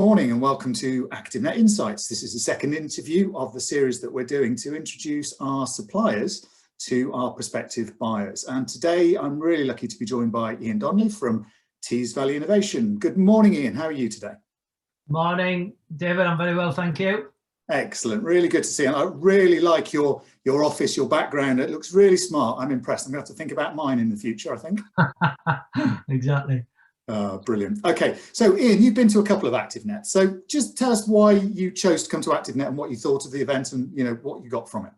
Morning and welcome to ActiveNet Insights. This is the second interview of the series that we're doing to introduce our suppliers to our prospective buyers. And today I'm really lucky to be joined by Ian Donley from Tees Valley Innovation. Good morning, Ian. How are you today? Morning, David. I'm very well, thank you. Excellent. Really good to see you. I really like your office, your background. It looks really smart. I'm impressed. I'm going to have to think about mine in the future, I think. Exactly. Brilliant. Okay, so Ian, you've been to a couple of ActiveNet. So just tell us why you chose to come to ActiveNet and what you thought of the event and what you got from it.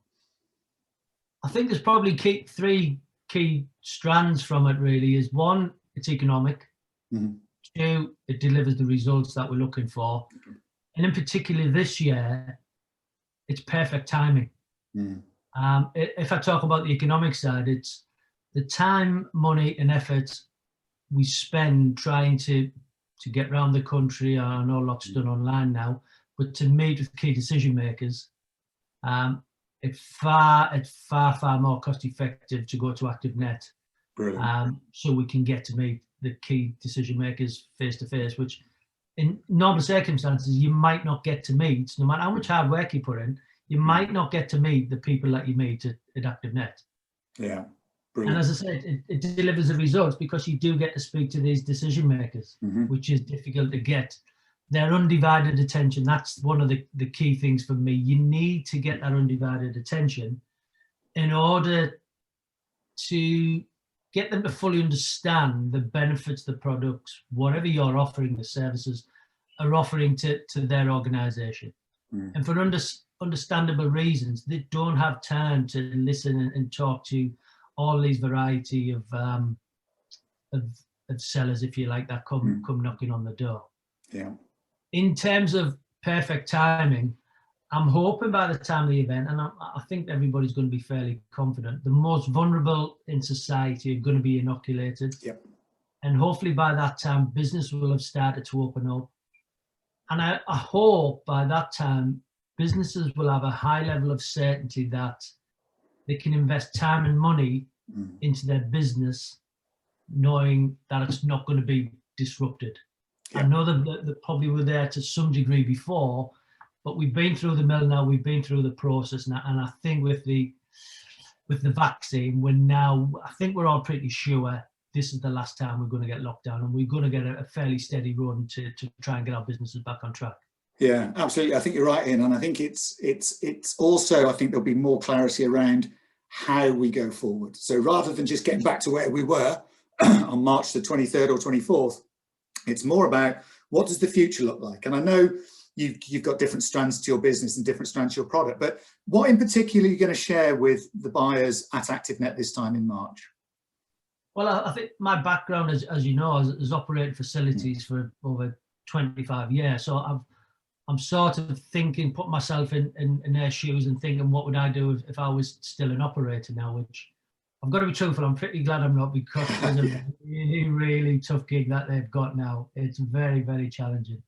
I think there's probably three key strands from it really. Is one, it's economic. Mm-hmm. Two, it delivers the results that we're looking for. Mm-hmm. And in particular this year, it's perfect timing. Mm-hmm. If I talk about the economic side, it's the time, money and effort we spend trying to get around the country. I know lots done online now, but to meet with key decision makers, it's far more cost effective to go to ActiveNet. So we can get to meet the key decision makers face to face, which in normal circumstances you might not get to meet. No matter how much hard work you put in, you might not get to meet the people that you meet at ActiveNet. Yeah. Brilliant. And as I said, it delivers the results because you do get to speak to these decision makers, mm-hmm. which is difficult to get. Their undivided attention, that's one of the key things for me. You need to get that undivided attention in order to get them to fully understand the benefits the products, whatever you're offering, the services, are offering to their organisation. Mm. And for understandable reasons, they don't have time to listen and talk to all these variety of sellers, if you like, that come knocking on the door. Yeah. In terms of perfect timing, I'm hoping by the time of the event, and I think everybody's going to be fairly confident, the most vulnerable in society are going to be inoculated. Yep. And hopefully by that time, business will have started to open up. And I hope by that time, businesses will have a high level of certainty that they can invest time and money into their business, knowing that it's not going to be disrupted. Yeah. I know that they probably were there to some degree before, but we've been through the mill now, we've been through the process now, and I think with the vaccine, I think we're all pretty sure this is the last time we're going to get locked down, and we're going to get a fairly steady run to try and get our businesses back on track. Yeah, absolutely. I think you're right, Ian, and I think it's also, I think there'll be more clarity around how we go forward. So rather than just getting back to where we were on March the 23rd or 24th, it's more about what does the future look like? And I know you've got different strands to your business and different strands to your product, but what in particular are you going to share with the buyers at ActiveNet this time in March? Well, I think my background, as you know, has operated facilities for over 25 years. So I'm sort of thinking, put myself in their shoes and thinking, what would I do if I was still an operator now, which I've got to be truthful, I'm pretty glad I'm not, because it's a really, really tough gig that they've got now. It's very, very challenging.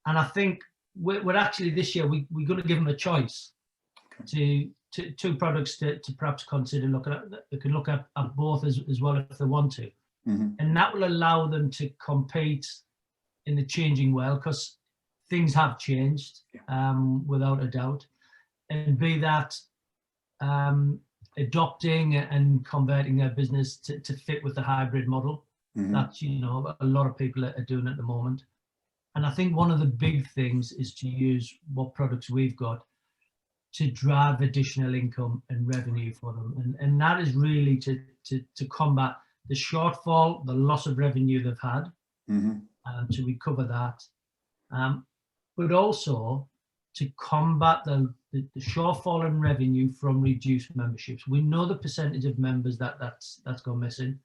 And I think we're actually this year, we're going to give them a choice to two products to perhaps consider looking at. They can look at both as well if they want to. Mm-hmm. And that will allow them to compete in the changing world, because things have changed, without a doubt, and be that adopting and converting their business to fit with the hybrid model. Mm-hmm. That a lot of people are doing at the moment. And I think one of the big things is to use what products we've got to drive additional income and revenue for them, and that is really to combat the shortfall, the loss of revenue they've had, to recover that. But also to combat the shortfall in revenue from reduced memberships. We know the percentage of members that's gone missing,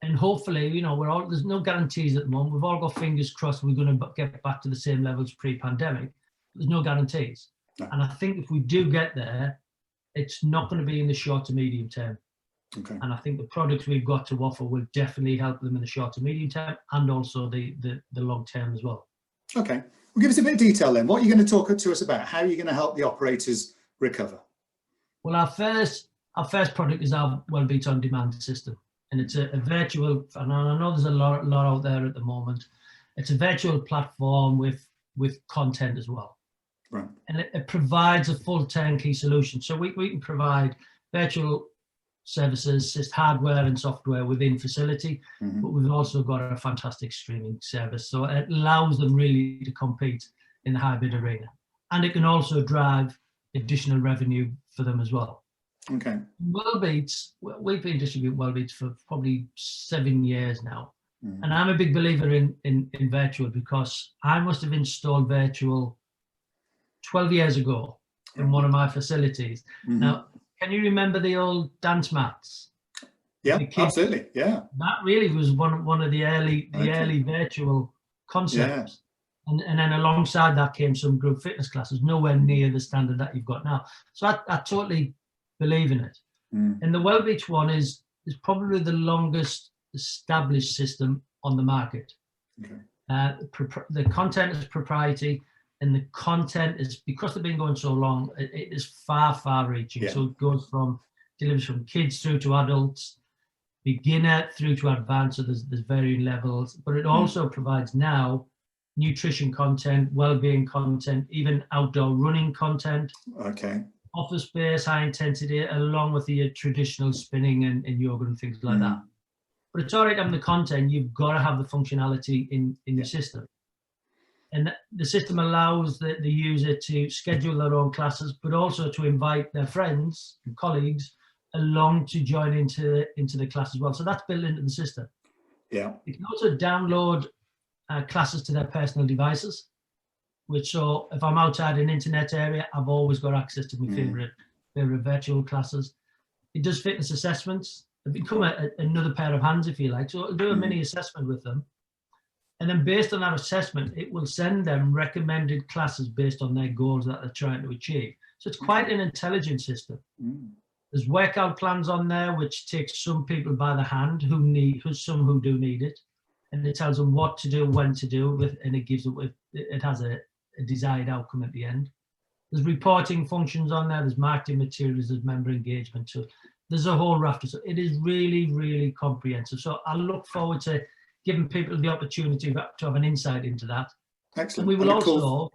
and hopefully, there's no guarantees at the moment. We've all got fingers crossed we're going to get back to the same levels pre-pandemic. There's no guarantees, and I think if we do get there, it's not going to be in the short to medium term. Okay. And I think the products we've got to offer will definitely help them in the short to medium term, and also the long term as well. Okay. Well, give us a bit of detail then. What are you going to talk to us about? How are you going to help the operators recover? Well, our first product is our Wellbeat On Demand system, and it's a virtual. And I know there's a lot out there at the moment. it's a virtual platform with content as well. Right. And it provides a full turnkey solution. So we can provide virtual services, hardware and software within facility, but we've also got a fantastic streaming service. So it allows them really to compete in the hybrid arena. And it can also drive additional revenue for them as well. Okay. Wellbeats, we've been distributing Wellbeats for probably 7 years now. And I'm a big believer in virtual, because I must have installed virtual 12 years ago in one of my facilities. Now, can you remember the old dance mats? Yeah, absolutely. Yeah. That really was one of the early virtual concepts. Yeah. And then alongside that came some group fitness classes, nowhere near the standard that you've got now. So I totally believe in it. And the Wellbeach one is probably the longest established system on the market. Okay. The content is proprietary, and the content is, because they've been going so long, it is far reaching. Yeah. So it goes delivers from kids through to adults, beginner through to advanced. So there's varying levels, but it also provides now nutrition content, well-being content, even outdoor running content. Okay. Office space, high intensity, along with the traditional spinning and yoga and things like that. But it's all right having the content, you've got to have the functionality in your system. And the system allows the user to schedule their own classes, but also to invite their friends and colleagues along to join into the class as well. So that's built into the system. Yeah. You can also download classes to their personal devices, which, so if I'm outside an internet area, I've always got access to my favorite virtual classes. It does fitness assessments. They become another pair of hands, if you like. So it'll do a mini assessment with them. And then based on that assessment, it will send them recommended classes based on their goals that they're trying to achieve. So it's quite an intelligent system. There's workout plans on there, which takes some people by the hand some who do need it. And it tells them what to do, when to do it, and it has a desired outcome at the end. There's reporting functions on there, there's marketing materials, there's member engagement. So there's a whole raft of stuff. It is really comprehensive. So I look forward to giving people the opportunity to have an insight into that. Excellent. And we will also...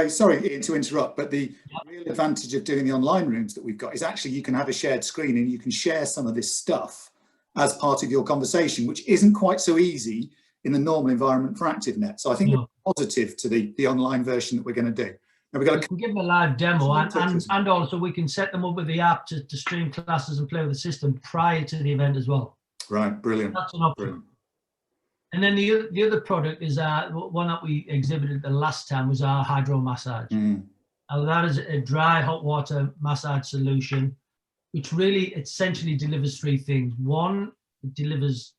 Sorry Ian to interrupt, but the real advantage of doing the online rooms that we've got is actually you can have a shared screen and you can share some of this stuff as part of your conversation, which isn't quite so easy in the normal environment for ActiveNet. So I think we're positive to the online version that we're going to do. Now we can give them a live demo, and also we can set them up with the app to stream classes and play with the system prior to the event as well. Right, brilliant. That's an option. Brilliant. And then the other product is one that we exhibited the last time was our hydro massage. Now that is a dry hot water massage solution, which really essentially delivers three things. One, it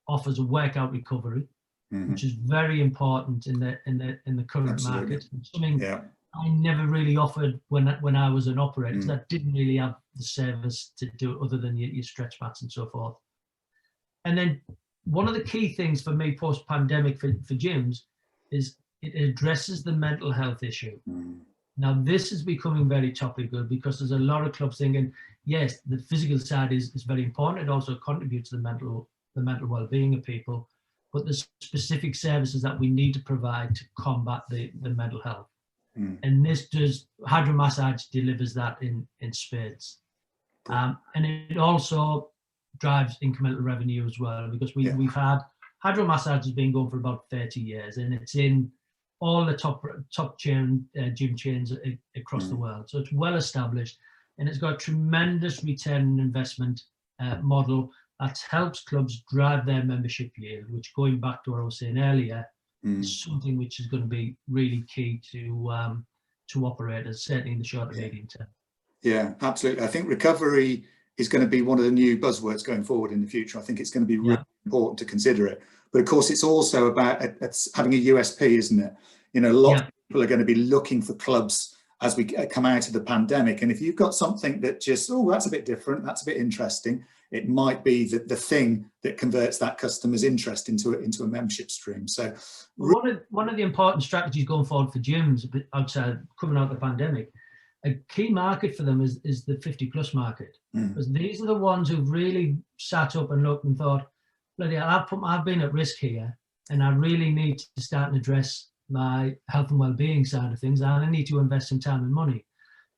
offers a workout recovery, which is very important in the current market. Something I never really offered when I was an operator, because I didn't really have the service to do it other than your stretch mats and so forth. And then one of the key things for me post-pandemic for gyms is it addresses the mental health issue. Now, this is becoming very topical because there's a lot of clubs thinking, yes, the physical side is very important. It also contributes to the mental well-being of people, but there's specific services that we need to provide to combat the mental health. And hydro massage delivers that in spades. And it also drives incremental revenue as well, because we've had hydro massage has been going for about 30 years, and it's in all the top gym chains across the world. So it's well established, and it's got a tremendous return on investment model that helps clubs drive their membership yield, which, going back to what I was saying earlier, is something which is going to be really key to operators, certainly in the short and medium term. Yeah, absolutely. I think recovery is going to be one of the new buzzwords going forward in the future. I think it's going to be really important to consider it. But of course, it's also about having a USP, isn't it? You know, a lot of people are going to be looking for clubs as we come out of the pandemic. And if you've got something that just, that's a bit different, that's a bit interesting, it might be the thing that converts that customer's interest into a membership stream. So one of the important strategies going forward for gyms outside coming out of the pandemic, a key market for them is the 50+ market, because these are the ones who've really sat up and looked and thought, bloody hell, I've been at risk here. and I really need to start and address my health and well-being side of things, and I need to invest some time and money.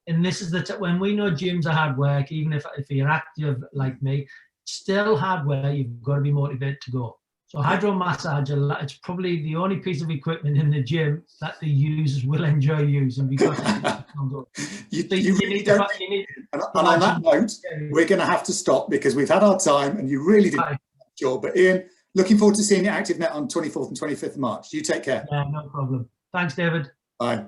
And this is when we know gyms are hard work, even if you're active like me, still hard work, you've got to be motivated to go. So hydro massage, it's probably the only piece of equipment in the gym that the users will enjoy using, because you need and on that note, we're going to have to stop because we've had our time and you really did sure. But Ian, looking forward to seeing you at ActiveNet on 24th and 25th of March. You take care. Yeah, no problem. Thanks, David. Bye.